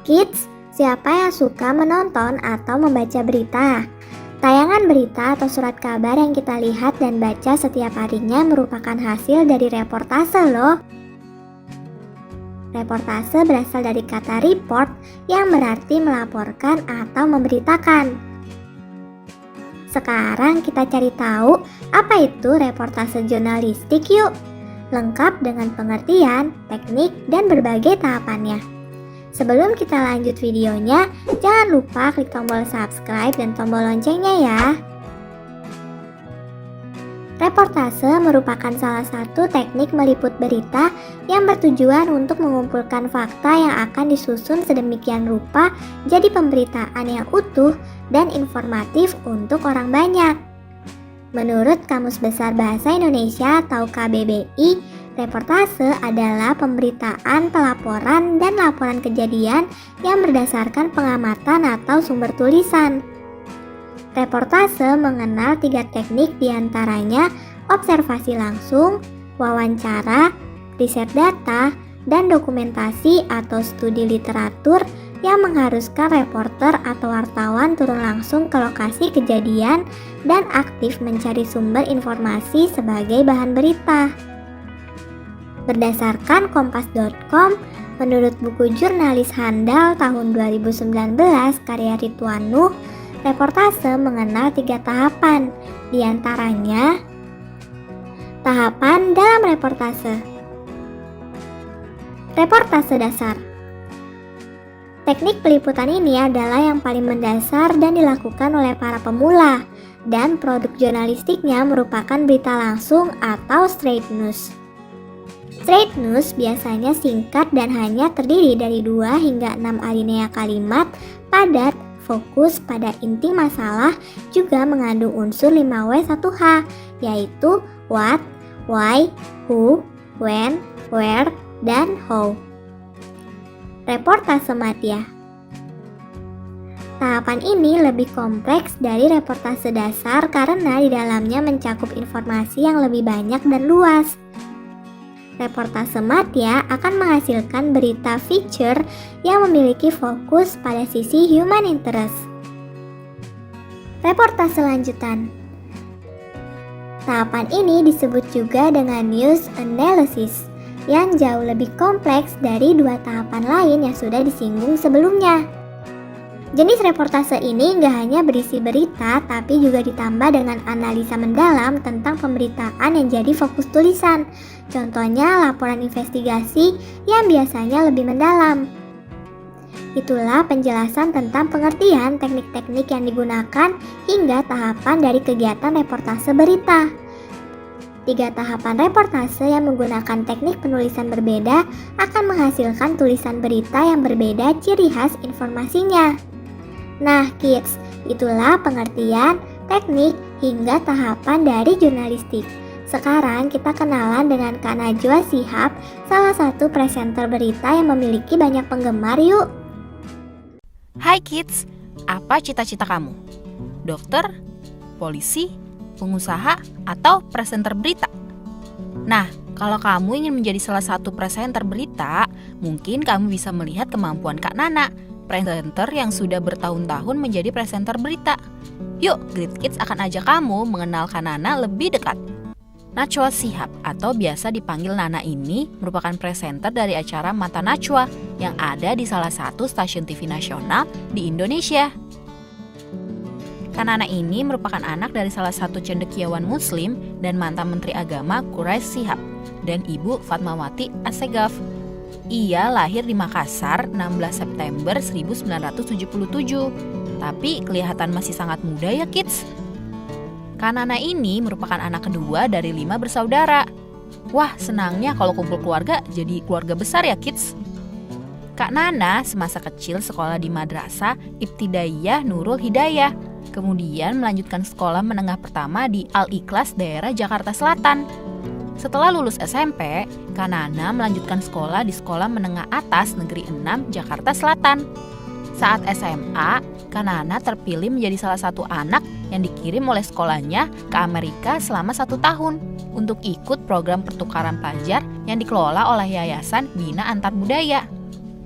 Kids, siapa yang suka menonton atau membaca berita? Tayangan berita atau surat kabar yang kita lihat dan baca setiap harinya merupakan hasil dari reportase loh. Reportase berasal dari kata report yang berarti melaporkan atau memberitakan. Sekarang kita cari tahu apa itu reportase jurnalistik yuk. Lengkap dengan pengertian, teknik, dan berbagai tahapannya. Sebelum kita lanjut videonya, jangan lupa klik tombol subscribe dan tombol loncengnya ya. Reportase merupakan salah satu teknik meliput berita yang bertujuan untuk mengumpulkan fakta yang akan disusun sedemikian rupa jadi pemberitaan yang utuh dan informatif untuk orang banyak. Menurut Kamus Besar Bahasa Indonesia atau KBBI, reportase adalah pemberitaan, pelaporan, dan laporan kejadian yang berdasarkan pengamatan atau sumber tulisan. Reportase mengenal 3 teknik diantaranya observasi langsung, wawancara, riset data, dan dokumentasi atau studi literatur yang mengharuskan reporter atau wartawan turun langsung ke lokasi kejadian dan aktif mencari sumber informasi sebagai bahan berita. Berdasarkan kompas.com, menurut buku jurnalis handal tahun 2019 karya Ridwan Nuh, reportase mengenal 3 tahapan, diantaranya tahapan dalam reportase. Reportase dasar. Teknik peliputan ini adalah yang paling mendasar dan dilakukan oleh para pemula, dan produk jurnalistiknya merupakan berita langsung atau straight news. Straight news biasanya singkat dan hanya terdiri dari 2 hingga 6 alinea kalimat padat, fokus pada inti masalah, juga mengandung unsur 5W1H, yaitu what, why, who, when, where, dan how. Reportase madya. Tahapan ini lebih kompleks dari reportase dasar karena di dalamnya mencakup informasi yang lebih banyak dan luas. Reportase madya akan menghasilkan berita feature yang memiliki fokus pada sisi human interest. Reportase lanjutan. Tahapan ini disebut juga dengan news analysis, yang jauh lebih kompleks dari 2 tahapan lain yang sudah disinggung sebelumnya. Jenis reportase ini nggak hanya berisi berita, tapi juga ditambah dengan analisa mendalam tentang pemberitaan yang jadi fokus tulisan. Contohnya laporan investigasi yang biasanya lebih mendalam. Itulah penjelasan tentang pengertian teknik-teknik yang digunakan hingga tahapan dari kegiatan reportase berita. 3 tahapan reportase yang menggunakan teknik penulisan berbeda akan menghasilkan tulisan berita yang berbeda ciri khas informasinya. Nah kids, itulah pengertian, teknik, hingga tahapan dari jurnalistik. Sekarang kita kenalan dengan Kak Najwa Shihab, salah satu presenter berita yang memiliki banyak penggemar yuk. Hai kids, apa cita-cita kamu? Dokter? Polisi? Pengusaha? Atau presenter berita? Nah, kalau kamu ingin menjadi salah satu presenter berita, mungkin kamu bisa melihat kemampuan Kak Nana, presenter yang sudah bertahun-tahun menjadi presenter berita. Yuk, Great Kids akan ajak kamu mengenal Kak Nana lebih dekat. Najwa Shihab atau biasa dipanggil Nana ini merupakan presenter dari acara Mata Najwa yang ada di salah satu stasiun TV nasional di Indonesia. Kak Nana ini merupakan anak dari salah satu cendekiawan muslim dan mantan Menteri Agama Quraisy Shihab dan Ibu Fatmawati Assegaf. Ia lahir di Makassar 16 September 1977, tapi kelihatan masih sangat muda ya kids. Kak Nana ini merupakan anak kedua dari 5 bersaudara. Wah, senangnya kalau kumpul keluarga jadi keluarga besar ya kids. Kak Nana semasa kecil sekolah di Madrasah Ibtidaiyah Nurul Hidayah, kemudian melanjutkan sekolah menengah pertama di Al-Ikhlas daerah Jakarta Selatan. Setelah lulus SMP, Kak Nana melanjutkan sekolah di Sekolah Menengah Atas Negeri 6 Jakarta Selatan. Saat SMA, Kak Nana terpilih menjadi salah satu anak yang dikirim oleh sekolahnya ke Amerika selama 1 tahun untuk ikut program pertukaran pelajar yang dikelola oleh Yayasan Bina Antar Budaya.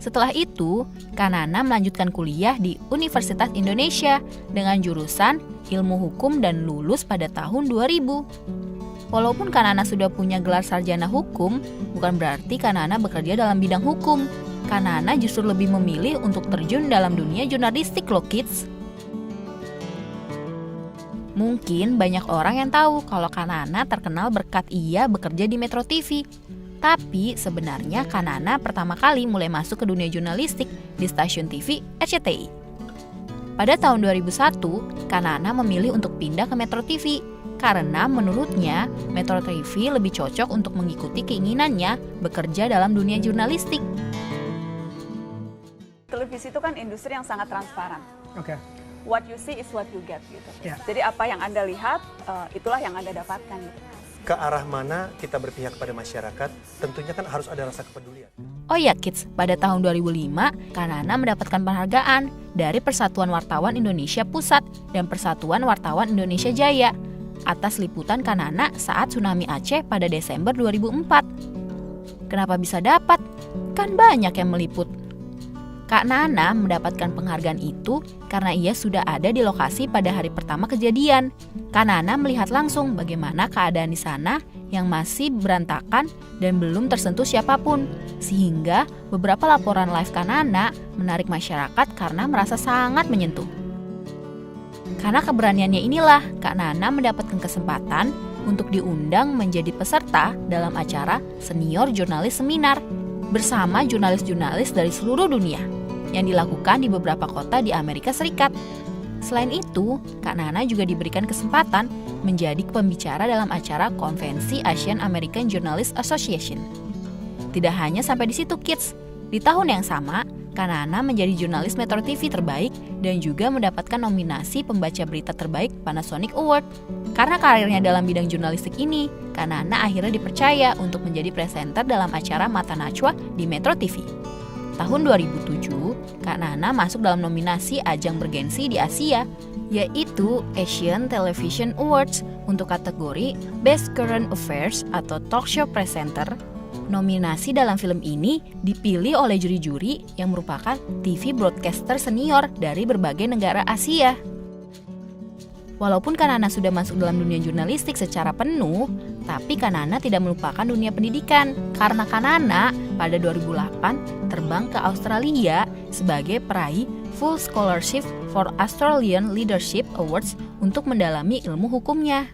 Setelah itu, Kanana melanjutkan kuliah di Universitas Indonesia dengan jurusan Ilmu Hukum dan lulus pada tahun 2000. Walaupun Kanana sudah punya gelar sarjana hukum, bukan berarti Kanana bekerja dalam bidang hukum. Kanana justru lebih memilih untuk terjun dalam dunia jurnalistik loh kids. Mungkin banyak orang yang tahu kalau Kanana terkenal berkat ia bekerja di Metro TV. Tapi sebenarnya Kanana pertama kali mulai masuk ke dunia jurnalistik di stasiun TV RCTI. Pada tahun 2001, Kanana memilih untuk pindah ke Metro TV karena menurutnya Metro TV lebih cocok untuk mengikuti keinginannya bekerja dalam dunia jurnalistik. Televisi itu kan industri yang sangat transparan. Oke. What you see is what you get gitu. Ya. Jadi apa yang Anda lihat, itulah yang Anda dapatkan gitu. Ke arah mana kita berpihak pada masyarakat, tentunya kan harus ada rasa kepedulian. Oh ya kids, pada tahun 2005, Kanana mendapatkan penghargaan dari Persatuan Wartawan Indonesia Pusat dan Persatuan Wartawan Indonesia Jaya atas liputan Kanana saat tsunami Aceh pada Desember 2004. Kenapa bisa dapat? Kan banyak yang meliput. Kak Nana mendapatkan penghargaan itu karena ia sudah ada di lokasi pada hari pertama kejadian. Kak Nana melihat langsung bagaimana keadaan di sana yang masih berantakan dan belum tersentuh siapapun. Sehingga beberapa laporan live Kak Nana menarik masyarakat karena merasa sangat menyentuh. Karena keberaniannya inilah, Kak Nana mendapatkan kesempatan untuk diundang menjadi peserta dalam acara Senior Jurnalis Seminar bersama jurnalis-jurnalis dari seluruh dunia yang dilakukan di beberapa kota di Amerika Serikat. Selain itu, Kak Nana juga diberikan kesempatan menjadi pembicara dalam acara konvensi Asian American Journalists Association. Tidak hanya sampai di situ kids, di tahun yang sama, Kak Nana menjadi jurnalis Metro TV terbaik dan juga mendapatkan nominasi pembaca berita terbaik Panasonic Award. Karena karirnya dalam bidang jurnalistik ini, Kak Nana akhirnya dipercaya untuk menjadi presenter dalam acara Mata Najwa di Metro TV. Tahun 2007, Kak Nana masuk dalam nominasi ajang bergensi di Asia, yaitu Asian Television Awards untuk kategori Best Current Affairs atau Talk Show Presenter. Nominasi dalam film ini dipilih oleh juri-juri yang merupakan TV broadcaster senior dari berbagai negara Asia. Walaupun Kak Nana sudah masuk dalam dunia jurnalistik secara penuh, tapi Kak Nana tidak melupakan dunia pendidikan. Karena Kak Nana pada 2008 terbang ke Australia sebagai peraih Full Scholarship for Australian Leadership Awards untuk mendalami ilmu hukumnya.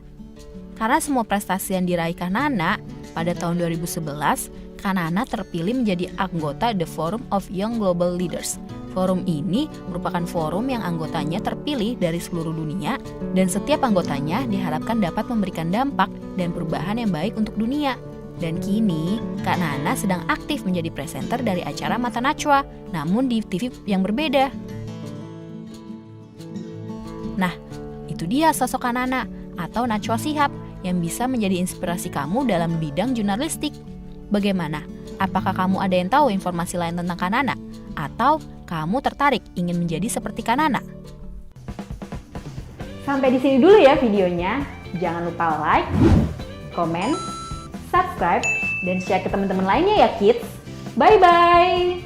Karena semua prestasi yang diraih Kak Nana, pada tahun 2011, Kak Nana terpilih menjadi anggota The Forum of Young Global Leaders. Forum ini merupakan forum yang anggotanya terpilih dari seluruh dunia dan setiap anggotanya diharapkan dapat memberikan dampak dan perubahan yang baik untuk dunia. Dan kini, Kak Nana sedang aktif menjadi presenter dari acara Mata Najwa, namun di TV yang berbeda. Nah, itu dia sosok Kak Nana atau Najwa Shihab yang bisa menjadi inspirasi kamu dalam bidang jurnalistik. Bagaimana? Apakah kamu ada yang tahu informasi lain tentang Kak Nana? Atau kamu tertarik ingin menjadi seperti Kak Nana? Sampai di sini dulu ya videonya. Jangan lupa like, komen, subscribe, dan share ke teman-teman lainnya ya kids. Bye-bye!